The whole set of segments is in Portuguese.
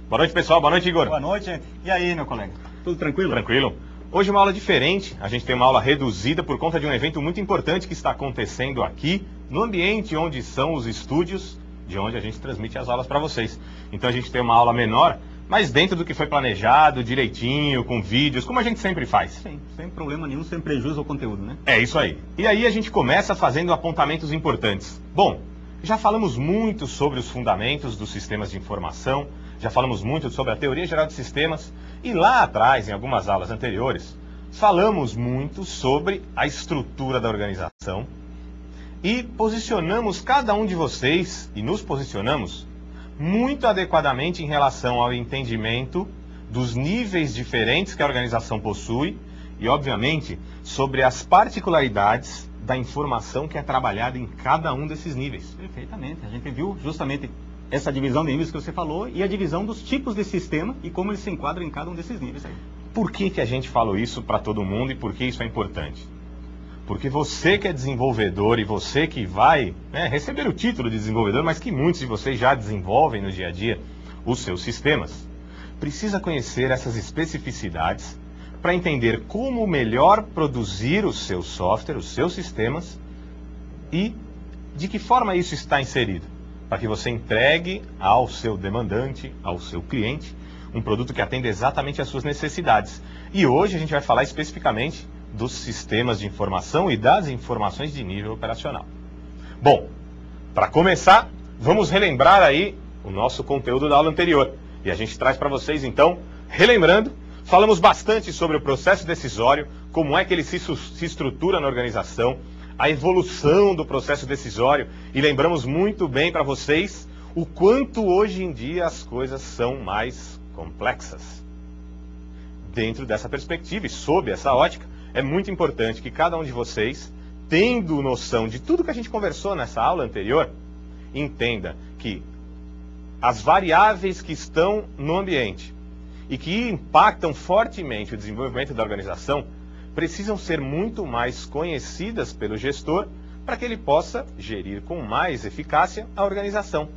Boa noite, pessoal. Boa noite, Igor. Boa noite. E aí, meu colega? Tudo tranquilo? Tranquilo. Hoje uma aula diferente. A gente tem uma aula reduzida por conta de um evento muito importante que está acontecendo aqui, no ambiente onde são os estúdios, de onde a gente transmite as aulas para vocês. Então a gente tem uma aula menor, mas dentro do que foi planejado, direitinho, com vídeos, como a gente sempre faz. Sim, sem problema nenhum, sem prejuízo ao conteúdo, né? É isso aí. E aí a gente começa fazendo apontamentos importantes. Bom, já falamos muito sobre os fundamentos dos sistemas de informação, já falamos muito sobre a teoria geral de sistemas, e lá atrás, em algumas aulas anteriores, falamos muito sobre a estrutura da organização e posicionamos cada um de vocês, e nos posicionamos muito adequadamente em relação ao entendimento dos níveis diferentes que a organização possui e, obviamente, sobre as particularidades da informação que é trabalhada em cada um desses níveis. Perfeitamente. A gente viu justamente essa divisão de níveis que você falou e a divisão dos tipos de sistema e como eles se enquadram em cada um desses níveis aí. Por que a gente falou isso para todo mundo e por que isso é importante? Porque você que é desenvolvedor e você que vai receber o título de desenvolvedor, mas que muitos de vocês já desenvolvem no dia a dia os seus sistemas, precisa conhecer essas especificidades para entender como melhor produzir o seu software, os seus sistemas e de que forma isso está inserido, para que você entregue ao seu demandante, ao seu cliente, um produto que atenda exatamente às suas necessidades. E hoje a gente vai falar especificamente dos sistemas de informação e das informações de nível operacional. Bom, para começar, vamos relembrar aí o nosso conteúdo da aula anterior. E a gente traz para vocês, então, relembrando, falamos bastante sobre o processo decisório, como é que ele se estrutura na organização, a evolução do processo decisório, e lembramos muito bem para vocês o quanto hoje em dia as coisas são mais complexas. Dentro dessa perspectiva e sob essa ótica, é muito importante que cada um de vocês, tendo noção de tudo que a gente conversou nessa aula anterior, entenda que as variáveis que estão no ambiente e que impactam fortemente o desenvolvimento da organização precisam ser muito mais conhecidas pelo gestor para que ele possa gerir com mais eficácia a organização.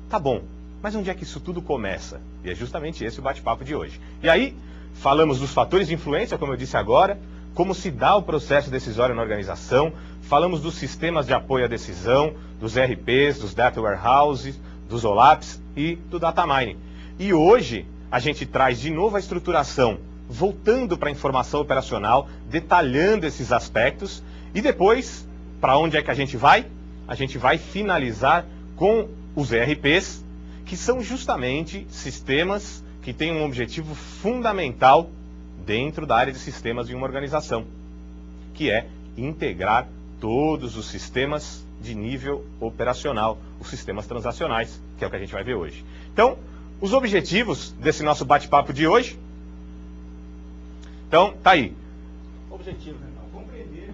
Tá bom, mas onde é que isso tudo começa? E é justamente esse o bate-papo de hoje. E aí, falamos dos fatores de influência, como eu disse agora, como se dá o processo decisório na organização, falamos dos sistemas de apoio à decisão, dos ERPs, dos Data Warehouses, dos OLAPs e do Data Mining. E hoje a gente traz de novo a estruturação, voltando para a informação operacional, detalhando esses aspectos e depois, para onde é que a gente vai? A gente vai finalizar com os ERPs, que são justamente sistemas que têm um objetivo fundamental dentro da área de sistemas de uma organização, que é integrar todos os sistemas de nível operacional, os sistemas transacionais, que é o que a gente vai ver hoje. Então, os objetivos desse nosso bate-papo de hoje. Então, tá aí. Objetivos, então, compreender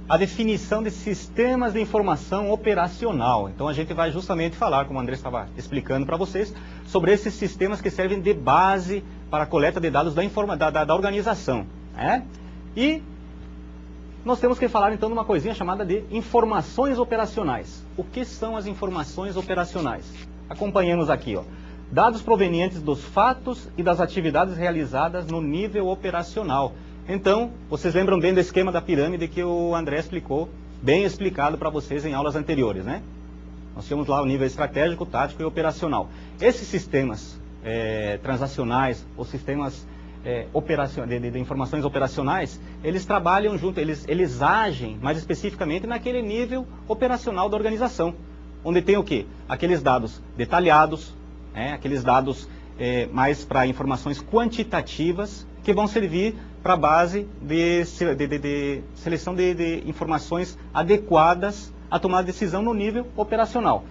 a definição de sistemas de informação operacional. Então, a gente vai justamente falar, como o André estava explicando para vocês, sobre esses sistemas que servem de base para a coleta de dados da organização. E nós temos que falar, então, de uma coisinha chamada de informações operacionais. O que são as informações operacionais? Acompanhemos aqui, ó. Dados provenientes dos fatos e das atividades realizadas no nível operacional. Então, vocês lembram bem do esquema da pirâmide que o André explicou, bem explicado para vocês em aulas anteriores, né? Nós tínhamos lá o nível estratégico, tático e operacional. Esses sistemas transacionais, ou sistemas de informações operacionais, eles trabalham junto, eles agem mais especificamente naquele nível operacional da organização, onde tem o quê? Aqueles dados detalhados, aqueles dados mais para informações quantitativas, que vão servir para a base de seleção de informações adequadas à tomada de decisão no nível operacional.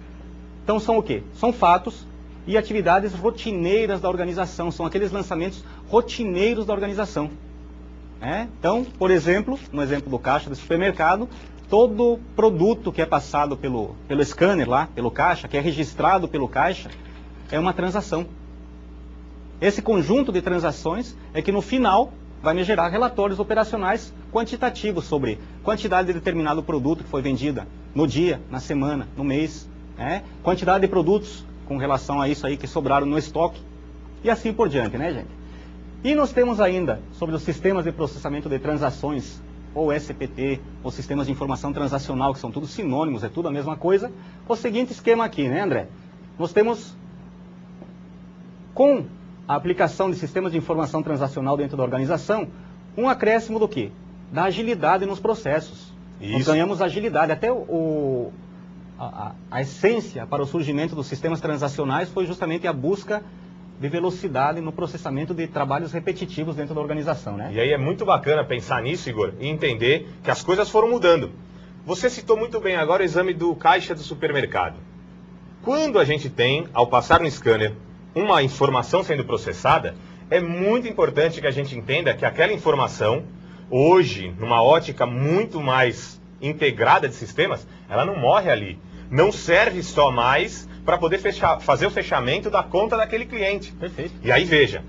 Então são o quê? São fatos e atividades rotineiras da organização, são aqueles lançamentos rotineiros da organização. Então, por exemplo, no exemplo do caixa do supermercado, todo produto que é passado pelo scanner lá, pelo caixa, que é registrado pelo caixa, é uma transação. Esse conjunto de transações é que no final vai me gerar relatórios operacionais quantitativos sobre quantidade de determinado produto que foi vendida no dia, na semana, no mês, quantidade de produtos com relação a isso aí que sobraram no estoque, e assim por diante, né, gente? E nós temos ainda, sobre os sistemas de processamento de transações, ou SPT, ou sistemas de informação transacional, que são tudo sinônimos, é tudo a mesma coisa, o seguinte esquema aqui, né, André? Nós temos, com a aplicação de sistemas de informação transacional dentro da organização, um acréscimo do quê? Da agilidade nos processos. Isso. Nós ganhamos agilidade, até a essência para o surgimento dos sistemas transacionais foi justamente a busca de velocidade no processamento de trabalhos repetitivos dentro da organização, né? E aí é muito bacana pensar nisso, Igor, e entender que as coisas foram mudando. Você citou muito bem agora o exame do caixa do supermercado. Quando a gente tem, ao passar no scanner, uma informação sendo processada, é muito importante que a gente entenda que aquela informação, hoje, numa ótica muito mais integrada de sistemas, ela não morre ali. Não serve só mais para poder fazer o fechamento da conta daquele cliente. Perfeito. E aí veja,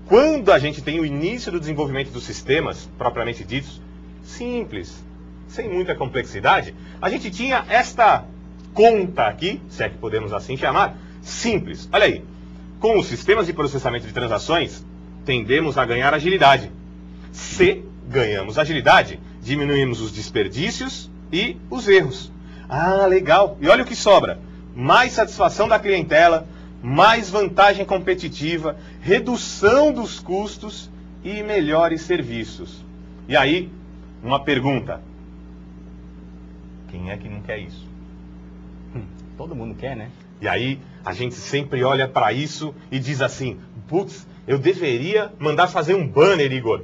quando a gente tem o início do desenvolvimento dos sistemas, propriamente ditos, simples, sem muita complexidade, a gente tinha esta conta aqui, se é que podemos assim chamar, simples. Olha aí, com os sistemas de processamento de transações, tendemos a ganhar agilidade. Se ganhamos agilidade, diminuímos os desperdícios e os erros. Ah, legal. E olha o que sobra. Mais satisfação da clientela, mais vantagem competitiva, redução dos custos e melhores serviços. E aí, uma pergunta. Quem é que não quer isso? Todo mundo quer, né? E aí, a gente sempre olha para isso e diz assim, putz, eu deveria mandar fazer um banner, Igor,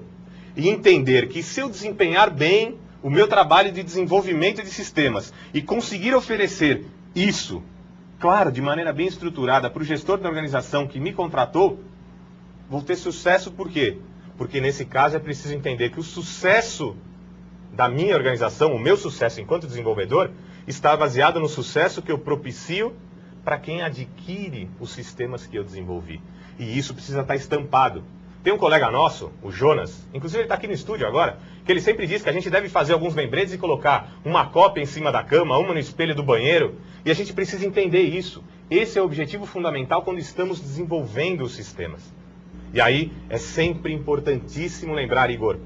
e entender que se eu desempenhar bem o meu trabalho de desenvolvimento de sistemas e conseguir oferecer isso, claro, de maneira bem estruturada para o gestor da organização que me contratou, vou ter sucesso por quê? Porque nesse caso é preciso entender que o sucesso da minha organização, o meu sucesso enquanto desenvolvedor, está baseado no sucesso que eu propicio para quem adquire os sistemas que eu desenvolvi. E isso precisa estar estampado. Tem um colega nosso, o Jonas, inclusive ele está aqui no estúdio agora, que ele sempre diz que a gente deve fazer alguns lembretes e colocar uma cópia em cima da cama, uma no espelho do banheiro, e a gente precisa entender isso. Esse é o objetivo fundamental quando estamos desenvolvendo os sistemas. E aí é sempre importantíssimo lembrar, Igor,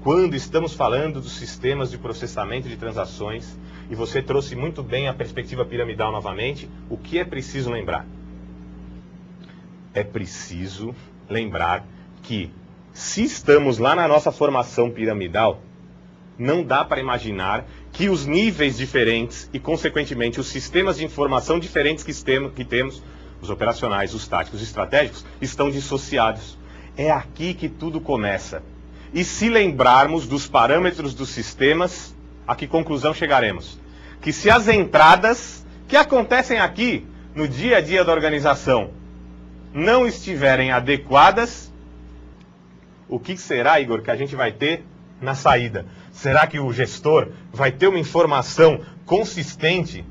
quando estamos falando dos sistemas de processamento de transações, e você trouxe muito bem a perspectiva piramidal novamente, o que é preciso lembrar? É preciso lembrar que, se estamos lá na nossa formação piramidal, não dá para imaginar que os níveis diferentes e, consequentemente, os sistemas de informação diferentes que temos, os operacionais, os táticos, os estratégicos, estão dissociados. É aqui que tudo começa. E se lembrarmos dos parâmetros dos sistemas, a que conclusão chegaremos? Que se as entradas que acontecem aqui, no dia a dia da organização, não estiverem adequadas, o que será, Igor, que a gente vai ter na saída? Será que o gestor vai ter uma informação consistente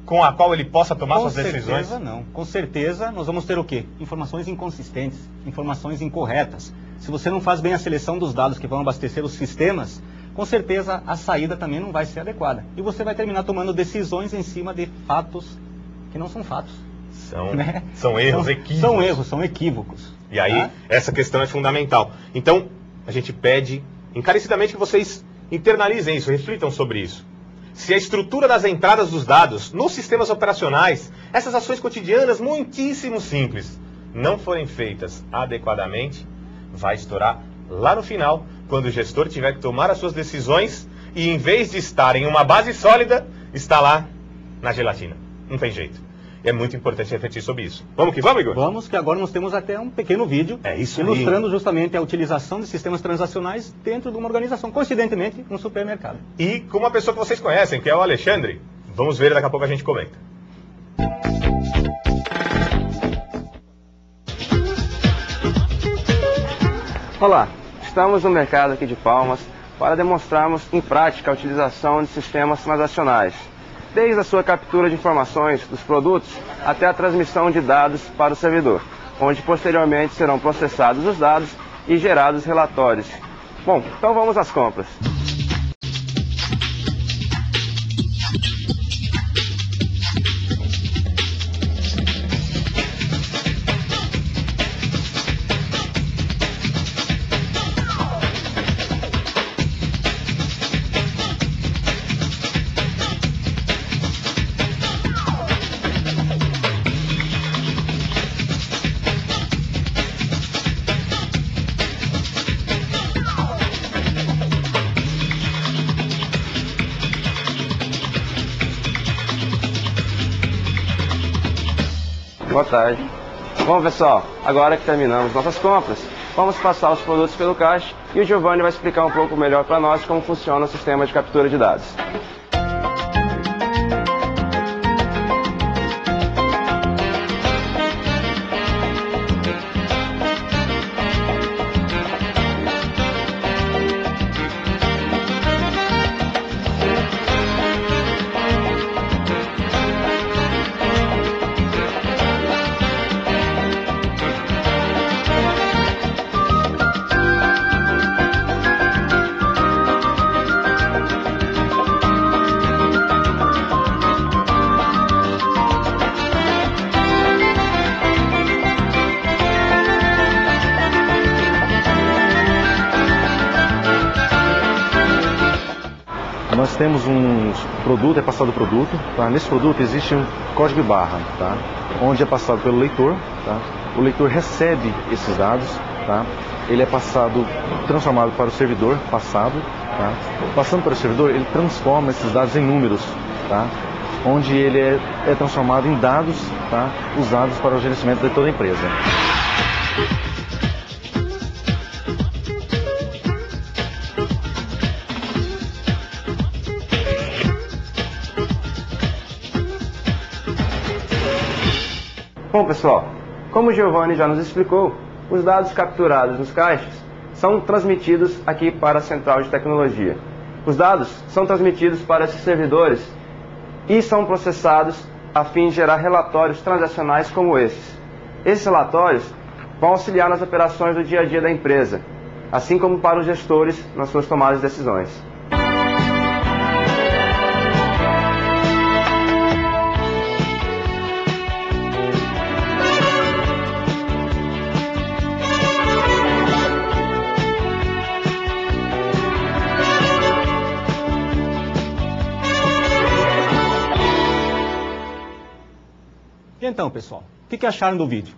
com a qual ele possa tomar suas decisões? Com certeza não. Com certeza nós vamos ter o quê? Informações inconsistentes, informações incorretas. Se você não faz bem a seleção dos dados que vão abastecer os sistemas, com certeza a saída também não vai ser adequada. E você vai terminar tomando decisões em cima de fatos que não são fatos. São erros, equívocos. São erros, são equívocos. E aí, essa questão é fundamental. Então, a gente pede encarecidamente que vocês internalizem isso, reflitam sobre isso. Se a estrutura das entradas dos dados nos sistemas operacionais, essas ações cotidianas muitíssimo simples, não forem feitas adequadamente, vai estourar lá no final, quando o gestor tiver que tomar as suas decisões e, em vez de estar em uma base sólida, está lá na gelatina. Não tem jeito. É muito importante refletir sobre isso. Vamos que vamos, Igor? Vamos, que agora nós temos até um pequeno vídeo ilustrando justamente a utilização de sistemas transacionais dentro de uma organização, coincidentemente, um supermercado. E com uma pessoa que vocês conhecem, que é o Alexandre. Vamos ver, daqui a pouco a gente comenta. Olá, estamos no mercado aqui de Palmas para demonstrarmos em prática a utilização de sistemas transacionais, desde a sua captura de informações dos produtos até a transmissão de dados para o servidor, onde posteriormente serão processados os dados e gerados relatórios. Bom, então vamos às compras. tarde. Bom, pessoal, agora que terminamos nossas compras, vamos passar os produtos pelo caixa e o Giovanni vai explicar um pouco melhor para nós como funciona o sistema de captura de dados. Nós temos um produto, é passado o produto, tá? Nesse produto existe um código barra, tá? Onde é passado pelo leitor, tá? O leitor recebe esses dados, tá? Ele é passado, transformado para o servidor, passado, tá? Passando para o servidor, ele transforma esses dados em números, tá? Onde ele é transformado em dados, tá? Usados para o gerenciamento de toda a empresa. Bom, pessoal, como o Giovanni já nos explicou, os dados capturados nos caixas são transmitidos aqui para a central de tecnologia. Os dados são transmitidos para esses servidores e são processados a fim de gerar relatórios transacionais como esses. Esses relatórios vão auxiliar nas operações do dia a dia da empresa, assim como para os gestores nas suas tomadas de decisões. E então, pessoal, o que acharam do vídeo?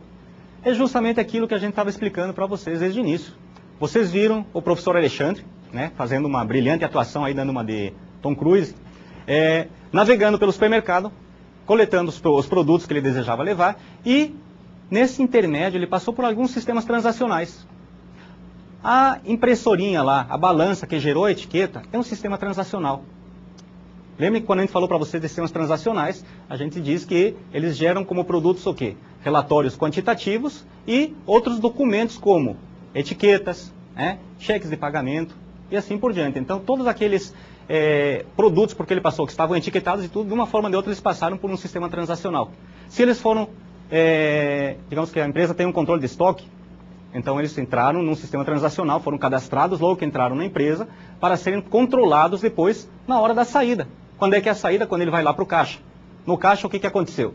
É justamente aquilo que a gente estava explicando para vocês desde o início. Vocês viram o professor Alexandre, né, fazendo uma brilhante atuação aí, dando uma de Tom Cruise, navegando pelo supermercado, coletando os produtos que ele desejava levar e, nesse intermédio, ele passou por alguns sistemas transacionais. A impressorinha lá, a balança que gerou a etiqueta, é um sistema transacional. Lembre que quando a gente falou para vocês de sistemas transacionais, a gente diz que eles geram como produtos o quê? Relatórios quantitativos e outros documentos como etiquetas, cheques de pagamento e assim por diante. Então, todos aqueles produtos, porque ele passou, que estavam etiquetados e tudo, de uma forma ou de outra, eles passaram por um sistema transacional. Se eles foram, digamos que a empresa tem um controle de estoque, então eles entraram num sistema transacional, foram cadastrados logo que entraram na empresa, para serem controlados depois na hora da saída. Quando é que é a saída? Quando ele vai lá para o caixa. No caixa, o que aconteceu?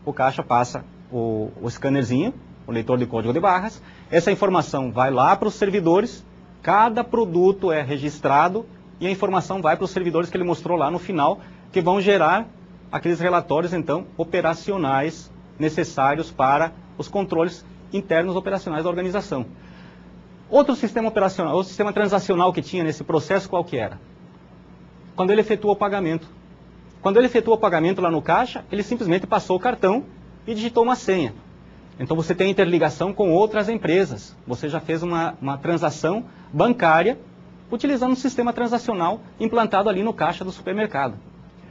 O caixa passa o scannerzinho, o leitor de código de barras, essa informação vai lá para os servidores, cada produto é registrado e a informação vai para os servidores que ele mostrou lá no final, que vão gerar aqueles relatórios, então, operacionais necessários para os controles internos operacionais da organização. Outro sistema operacional, outro sistema transacional que tinha nesse processo, qual que era? Quando ele efetua o pagamento. Quando ele efetua o pagamento lá no caixa, ele simplesmente passou o cartão e digitou uma senha. Então você tem interligação com outras empresas. Você já fez uma transação bancária utilizando um sistema transacional implantado ali no caixa do supermercado.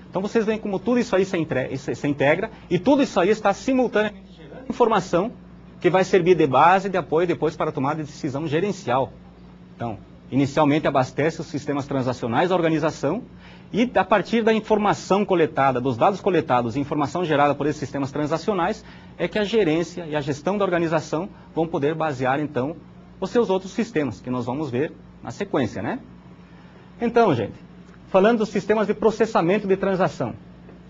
Então vocês veem como tudo isso aí se integra e tudo isso aí está simultaneamente gerando informação que vai servir de base de apoio depois para a tomada de decisão gerencial. Então, inicialmente abastece os sistemas transacionais da organização e a partir da informação coletada, dos dados coletados e informação gerada por esses sistemas transacionais, é que a gerência e a gestão da organização vão poder basear, então, os seus outros sistemas, que nós vamos ver na sequência, né? Então, gente, falando dos sistemas de processamento de transação,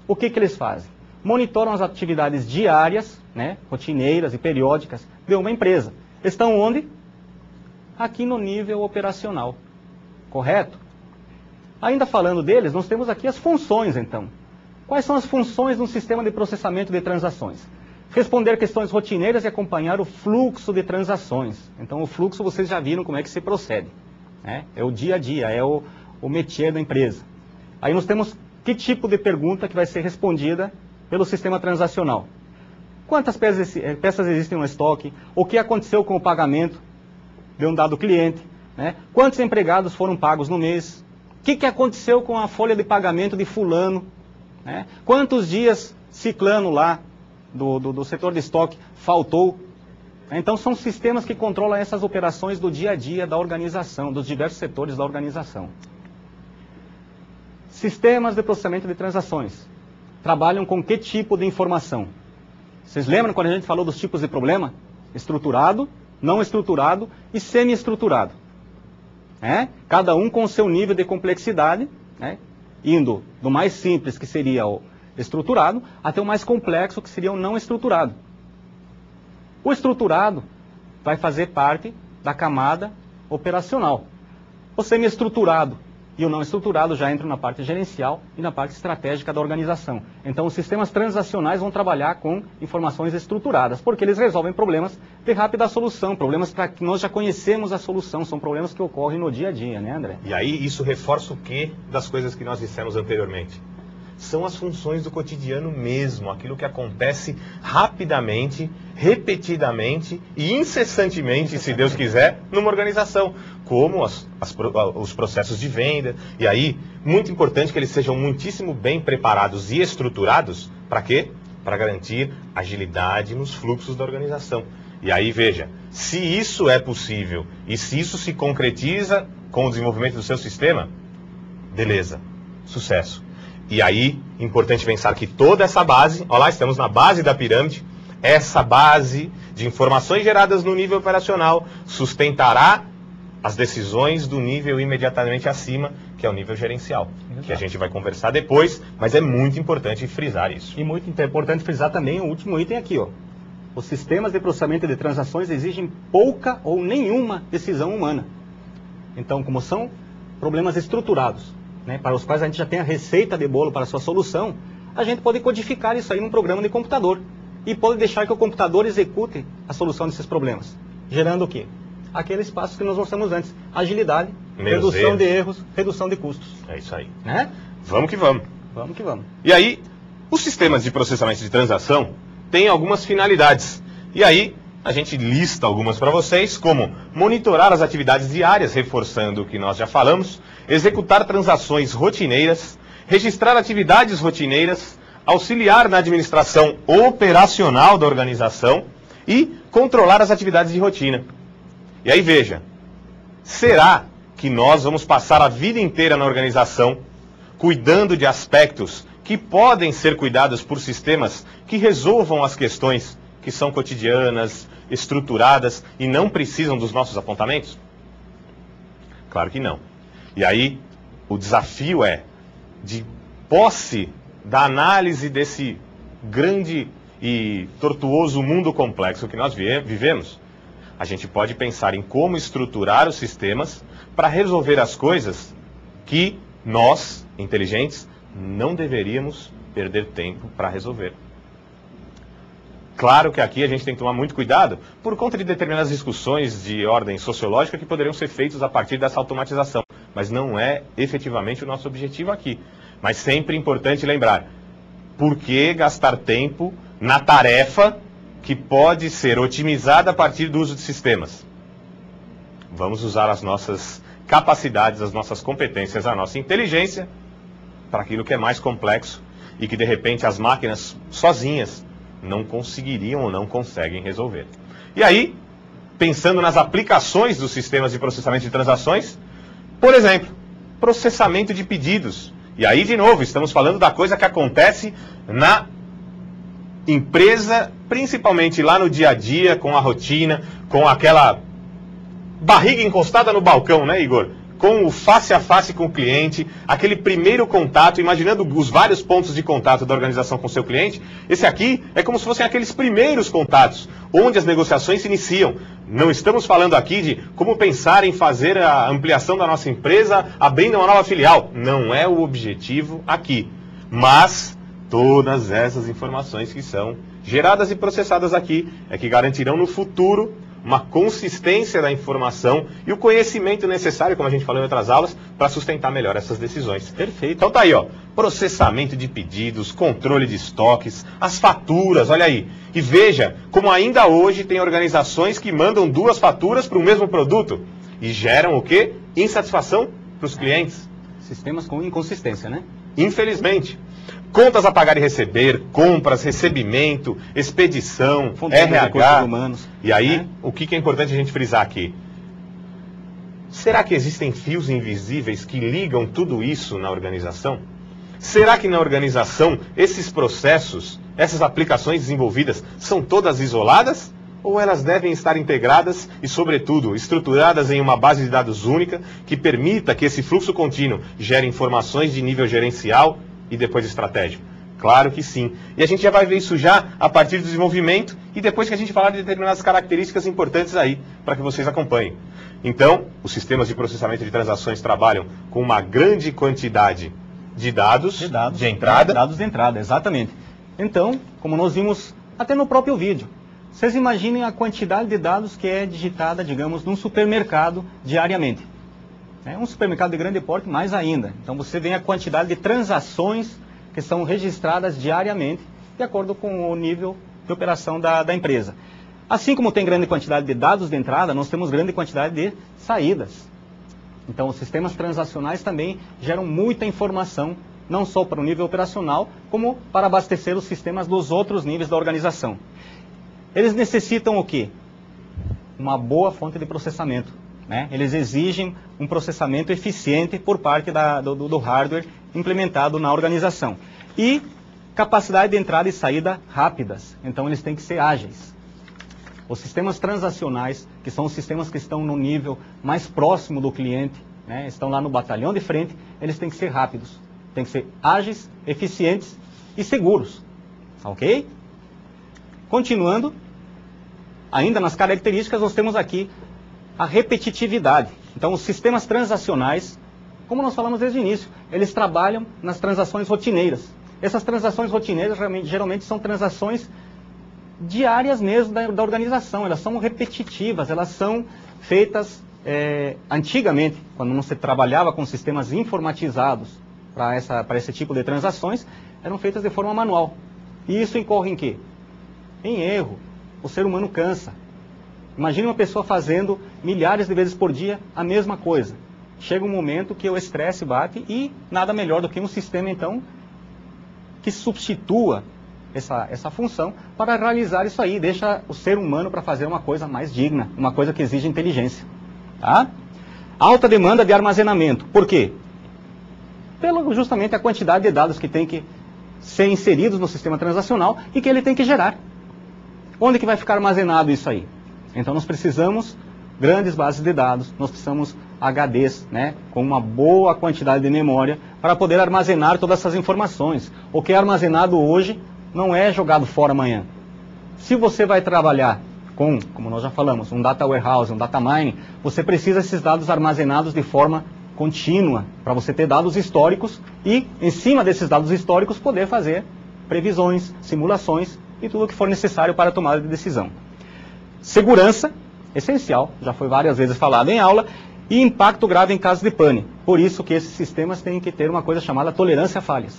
o que eles fazem? Monitoram as atividades diárias, rotineiras e periódicas de uma empresa. Estão onde? Aqui no nível operacional, correto? Ainda falando deles, nós temos aqui as funções, então. Quais são as funções de um sistema de processamento de transações? Responder questões rotineiras e acompanhar o fluxo de transações. Então, o fluxo vocês já viram como é que se procede. É o dia a dia, é o métier da empresa. Aí nós temos que tipo de pergunta que vai ser respondida pelo sistema transacional. Quantas peças existem no estoque? O que aconteceu com o pagamento de um dado cliente? Né? Quantos empregados foram pagos no mês? O que aconteceu com a folha de pagamento de fulano? Né? Quantos dias ciclano lá do setor de estoque faltou? Então são sistemas que controlam essas operações do dia a dia da organização, dos diversos setores da organização. Sistemas de processamento de transações. Trabalham com que tipo de informação? Vocês lembram quando a gente falou dos tipos de problema? Estruturado, não estruturado e semi-estruturado. Cada um com o seu nível de complexidade, né? Indo do mais simples, que seria o estruturado, até o mais complexo, que seria o não estruturado. O estruturado vai fazer parte da camada operacional. O semi-estruturado e o não estruturado já entram na parte gerencial e na parte estratégica da organização. Então, os sistemas transacionais vão trabalhar com informações estruturadas, porque eles resolvem problemas de rápida solução, problemas para que nós já conhecemos a solução, são problemas que ocorrem no dia a dia, né, André? E aí, isso reforça o quê das coisas que nós dissemos anteriormente? São as funções do cotidiano mesmo, aquilo que acontece rapidamente, repetidamente e incessantemente, se Deus quiser, numa organização, como os processos de venda. E aí, muito importante que eles sejam muitíssimo bem preparados e estruturados, para quê? Para garantir agilidade nos fluxos da organização. E aí, veja, se isso é possível e se isso se concretiza com o desenvolvimento do seu sistema, beleza, sucesso. E aí, importante pensar que toda essa base, olha lá, estamos na base da pirâmide, essa base de informações geradas no nível operacional sustentará as decisões do nível imediatamente acima, que é o nível gerencial, que a gente vai conversar depois, mas é muito importante frisar isso. E muito importante frisar também o último item aqui, ó. Os sistemas de processamento de transações exigem pouca ou nenhuma decisão humana. Então, como são problemas estruturados, né, para os quais a gente já tem a receita de bolo para a sua solução, a gente pode codificar isso aí num programa de computador e pode deixar que o computador execute a solução desses problemas, gerando o quê? Aqueles passos que nós mostramos antes: agilidade, redução de erros, redução de custos. É isso aí. Né? Vamos que vamos. Vamos que vamos. E aí, os sistemas de processamento de transação têm algumas finalidades. E aí, a gente lista algumas para vocês, como monitorar as atividades diárias, reforçando o que nós já falamos, executar transações rotineiras, registrar atividades rotineiras, auxiliar na administração operacional da organização e controlar as atividades de rotina. E aí veja, será que nós vamos passar a vida inteira na organização cuidando de aspectos que podem ser cuidados por sistemas que resolvam as questões que são cotidianas, estruturadas e não precisam dos nossos apontamentos? Claro que não. E aí, o desafio é, de posse da análise desse grande e tortuoso mundo complexo que nós vivemos, a gente pode pensar em como estruturar os sistemas para resolver as coisas que nós, inteligentes, não deveríamos perder tempo para resolver. Claro que aqui a gente tem que tomar muito cuidado por conta de determinadas discussões de ordem sociológica que poderiam ser feitas a partir dessa automatização, mas não é efetivamente o nosso objetivo aqui. Mas sempre importante lembrar, por que gastar tempo na tarefa que pode ser otimizada a partir do uso de sistemas? Vamos usar as nossas capacidades, as nossas competências, a nossa inteligência para aquilo que é mais complexo e que de repente as máquinas sozinhas não conseguiriam ou não conseguem resolver. E aí, pensando nas aplicações dos sistemas de processamento de transações, por exemplo, processamento de pedidos. E aí, de novo, estamos falando da coisa que acontece na empresa, principalmente lá no dia a dia, com a rotina, com aquela barriga encostada no balcão, né, Igor? Com o face a face com o cliente, aquele primeiro contato, imaginando os vários pontos de contato da organização com o seu cliente, esse aqui é como se fossem aqueles primeiros contatos, onde as negociações se iniciam. Não estamos falando aqui de como pensar em fazer a ampliação da nossa empresa, abrindo uma nova filial. Não é o objetivo aqui. Mas todas essas informações que são geradas e processadas aqui é que garantirão no futuro uma consistência da informação e o conhecimento necessário, como a gente falou em outras aulas, para sustentar melhor essas decisões. Perfeito. Então tá aí, ó, processamento de pedidos, controle de estoques, as faturas, olha aí. E veja como ainda hoje tem organizações que mandam 2 faturas para o mesmo produto e geram o quê? Insatisfação para os clientes. Sistemas com inconsistência, né? Infelizmente. Contas a pagar e receber, compras, recebimento, expedição, RH. Humanos, E aí, né? o que é importante a gente frisar aqui? Será que existem fios invisíveis que ligam tudo isso na organização? Será que na organização esses processos, essas aplicações desenvolvidas são todas isoladas? Ou elas devem estar integradas e, sobretudo, estruturadas em uma base de dados única que permita que esse fluxo contínuo gere informações de nível gerencial e depois estratégico? Claro que sim. E a gente já vai ver isso já a partir do desenvolvimento e depois que a gente falar de determinadas características importantes aí, para que vocês acompanhem. Então, os sistemas de processamento de transações trabalham com uma grande quantidade de dados de entrada. Dados de entrada, exatamente. Então, como nós vimos até no próprio vídeo, vocês imaginem a quantidade de dados que é digitada, digamos, num supermercado diariamente. Um supermercado de grande porte, mais ainda. Então você vê a quantidade de transações que são registradas diariamente, de acordo com o nível de operação da empresa. Assim como tem grande quantidade de dados de entrada, nós temos grande quantidade de saídas. Então os sistemas transacionais também geram muita informação, não só para o nível operacional, como para abastecer os sistemas dos outros níveis da organização. Eles necessitam o quê? Uma boa fonte de processamento, né? Eles exigem um processamento eficiente por parte do hardware implementado na organização. E capacidade de entrada e saída rápidas. Então eles têm que ser ágeis. Os sistemas transacionais, que são os sistemas que estão no nível mais próximo do cliente, né? Estão lá no batalhão de frente, eles têm que ser rápidos. Têm que ser ágeis, eficientes e seguros. Ok? Continuando, ainda nas características, nós temos aqui a repetitividade. Então, os sistemas transacionais, como nós falamos desde o início, eles trabalham nas transações rotineiras. Essas transações rotineiras geralmente são transações diárias mesmo da organização. Elas são repetitivas, elas são feitas antigamente, quando não se trabalhava com sistemas informatizados para esse tipo de transações, eram feitas de forma manual. E isso incorre em quê? Em erro. O ser humano cansa. Imagine uma pessoa fazendo milhares de vezes por dia a mesma coisa. Chega um momento que o estresse bate e nada melhor do que um sistema, então, que substitua essa função para realizar isso aí. Deixa o ser humano para fazer uma coisa mais digna, uma coisa que exige inteligência. Tá? Alta demanda de armazenamento. Por quê? Justamente a quantidade de dados que tem que ser inseridos no sistema transacional e que ele tem que gerar. Onde que vai ficar armazenado isso aí? Então nós precisamos grandes bases de dados, nós precisamos HDs, né, com uma boa quantidade de memória para poder armazenar todas essas informações. O que é armazenado hoje não é jogado fora amanhã. Se você vai trabalhar com, como nós já falamos, um data warehouse, um data mining, você precisa desses dados armazenados de forma contínua, para você ter dados históricos e, em cima desses dados históricos, poder fazer previsões, simulações e tudo o que for necessário para a tomada de decisão. Segurança, essencial, já foi várias vezes falado em aula, e impacto grave em caso de pane. Por isso que esses sistemas têm que ter uma coisa chamada tolerância a falhas.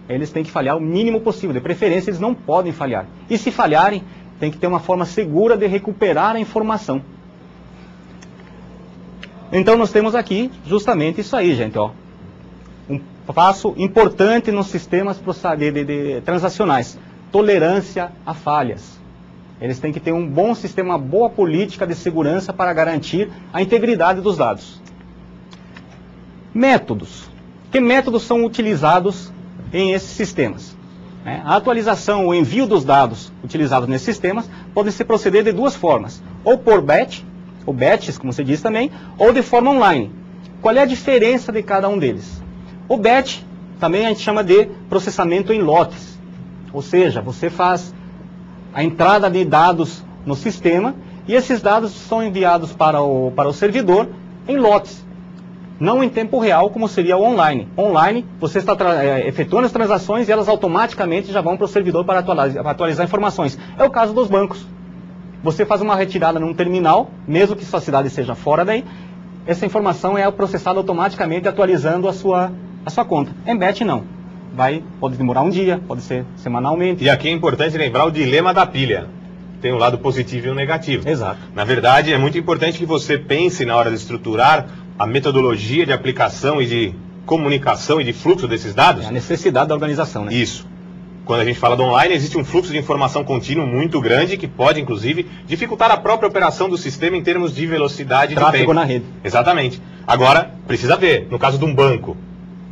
Eles têm que falhar o mínimo possível, de preferência eles não podem falhar. E se falharem, tem que ter uma forma segura de recuperar a informação. Então nós temos aqui justamente isso aí, gente, ó. Um passo importante nos sistemas transacionais. Tolerância a falhas. Eles têm que ter um bom sistema, uma boa política de segurança para garantir a integridade dos dados. Métodos. Que métodos são utilizados em esses sistemas? A atualização, o envio dos dados utilizados nesses sistemas podem se proceder de duas formas. Ou por batch, ou batches, como se diz também, ou de forma online. Qual é a diferença de cada um deles? O batch também a gente chama de processamento em lotes. Ou seja, você faz a entrada de dados no sistema e esses dados são enviados para o servidor em lotes, não em tempo real como seria o online. Online, você está efetuando as transações e elas automaticamente já vão para o servidor para atualizar informações. É o caso dos bancos. você faz uma retirada num terminal, mesmo que sua cidade seja fora daí, essa informação é processada automaticamente, atualizando a sua conta. Embed não. Pode demorar um dia, pode ser semanalmente. E aqui é importante lembrar o dilema da pilha. Tem um lado positivo e um negativo. Exato. Na verdade, é muito importante que você pense na hora de estruturar a metodologia de aplicação e de comunicação e de fluxo desses dados. É a necessidade da organização, né? Isso. Quando a gente fala do online, existe um fluxo de informação contínuo muito grande que pode, inclusive, dificultar a própria operação do sistema em termos de velocidade de tráfego tempo. na rede. Exatamente. Agora, precisa ver, no caso de um banco,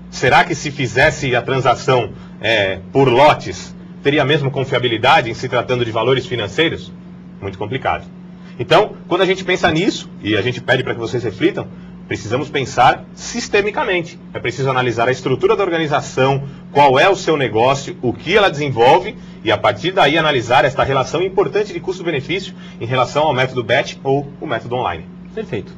será que se fizesse a transação por lotes, teria a mesma confiabilidade em se tratando de valores financeiros? Muito complicado. Então, quando a gente pensa nisso, e a gente pede para que vocês reflitam, precisamos pensar sistemicamente. É preciso analisar a estrutura da organização, qual é o seu negócio, o que ela desenvolve, e a partir daí analisar esta relação importante de custo-benefício em relação ao método batch ou o método online. Perfeito.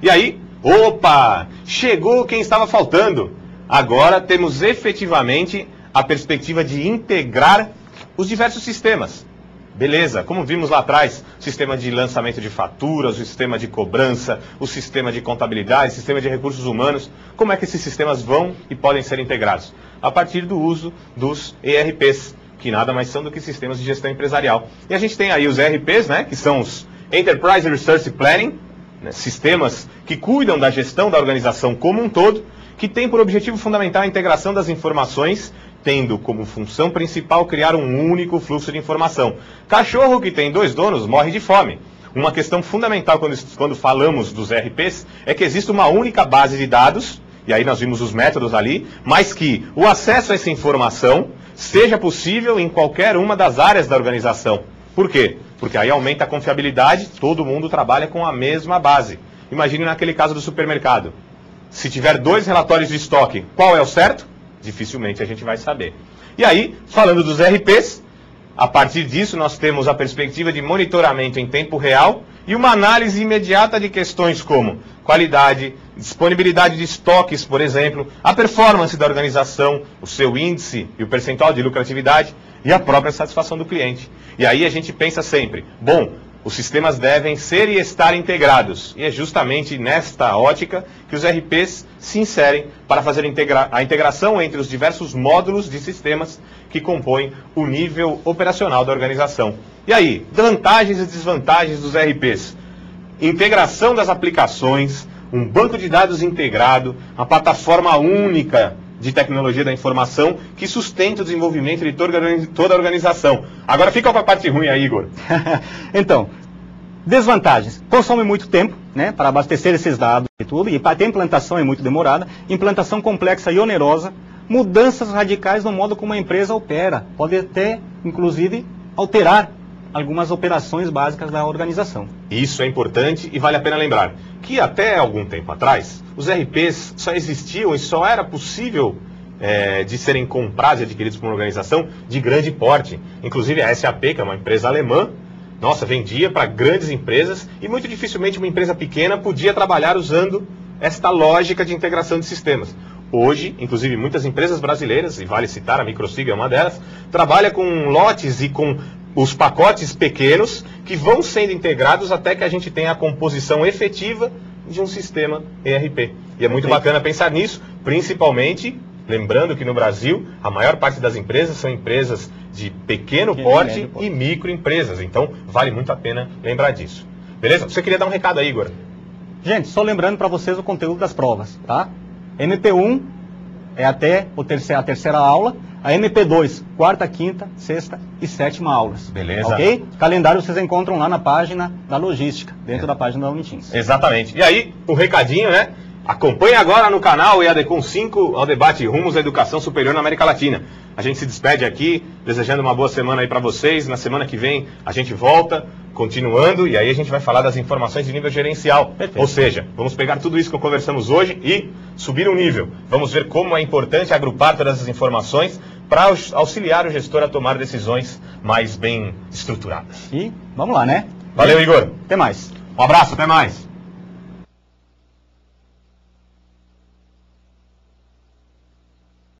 E aí, opa, chegou quem estava faltando. Agora temos efetivamente a perspectiva de integrar os diversos sistemas. Beleza, como vimos lá atrás, o sistema de lançamento de faturas, o sistema de cobrança, o sistema de contabilidade, o sistema de recursos humanos, como é que esses sistemas vão e podem ser integrados? A partir do uso dos ERPs, que nada mais são do que sistemas de gestão empresarial. E a gente tem aí os ERPs, né, que são os Enterprise Resource Planning, né, sistemas que cuidam da gestão da organização como um todo, que tem por objetivo fundamental a integração das informações, tendo como função principal criar um único fluxo de informação. Cachorro que tem 2 donos morre de fome. Uma questão fundamental quando falamos dos ERPs é que existe uma única base de dados, e aí nós vimos os métodos ali, mas que o acesso a essa informação seja possível em qualquer uma das áreas da organização. Por quê? Porque aí aumenta a confiabilidade, todo mundo trabalha com a mesma base. Imagine naquele caso do supermercado. Se tiver 2 relatórios de estoque, qual é o certo? Dificilmente a gente vai saber. E aí, falando dos ERPs, a partir disso nós temos a perspectiva de monitoramento em tempo real e uma análise imediata de questões como qualidade, disponibilidade de estoques, por exemplo, a performance da organização, o seu índice e o percentual de lucratividade e a própria satisfação do cliente. E aí a gente pensa sempre, bom, os sistemas devem ser e estar integrados. E é justamente nesta ótica que os RPs se inserem para fazer a integração entre os diversos módulos de sistemas que compõem o nível operacional da organização. E aí, vantagens e desvantagens dos RPs? Integração das aplicações, um banco de dados integrado, uma plataforma única de tecnologia da informação que sustenta o desenvolvimento de toda a organização. Agora fica com a parte ruim aí, Igor. Então, desvantagens. Consome muito tempo, né, para abastecer esses dados e tudo, e a implantação é muito demorada, implantação complexa e onerosa, mudanças radicais no modo como a empresa opera, pode até, inclusive, alterar algumas operações básicas da organização. Isso é importante e vale a pena lembrar que até algum tempo atrás, os RPs só existiam e só era possível de serem comprados e adquiridos por uma organização de grande porte. Inclusive a SAP, que é uma empresa alemã, vendia para grandes empresas e muito dificilmente uma empresa pequena podia trabalhar usando esta lógica de integração de sistemas. Hoje, inclusive muitas empresas brasileiras, e vale citar, a Microsig é uma delas, trabalha com lotes e com os pacotes pequenos que vão sendo integrados até que a gente tenha a composição efetiva de um sistema ERP. E é muito bacana pensar nisso, principalmente lembrando que no Brasil a maior parte das empresas são empresas de pequeno porte e microempresas. Então vale muito a pena lembrar disso. Beleza? Você queria dar um recado aí, Igor? Gente, só lembrando para vocês o conteúdo das provas, tá? MP1 é até a terceira aula. A MP2, quarta, quinta, sexta e sétima aulas. Beleza. Ok? Calendário vocês encontram lá na página da logística, dentro da página da Uniteams. Exatamente. E aí, um recadinho, né? Acompanhe agora no canal EADCom 5 ao debate Rumos à Educação Superior na América Latina. A gente se despede aqui, desejando uma boa semana aí para vocês. Na semana que vem a gente volta, continuando, e aí a gente vai falar das informações de nível gerencial. Perfeito. Ou seja, vamos pegar tudo isso que conversamos hoje e subir um nível. Vamos ver como é importante agrupar todas essas informações para auxiliar o gestor a tomar decisões mais bem estruturadas. E vamos lá, né? Valeu, Igor. Até mais. Um abraço, até mais.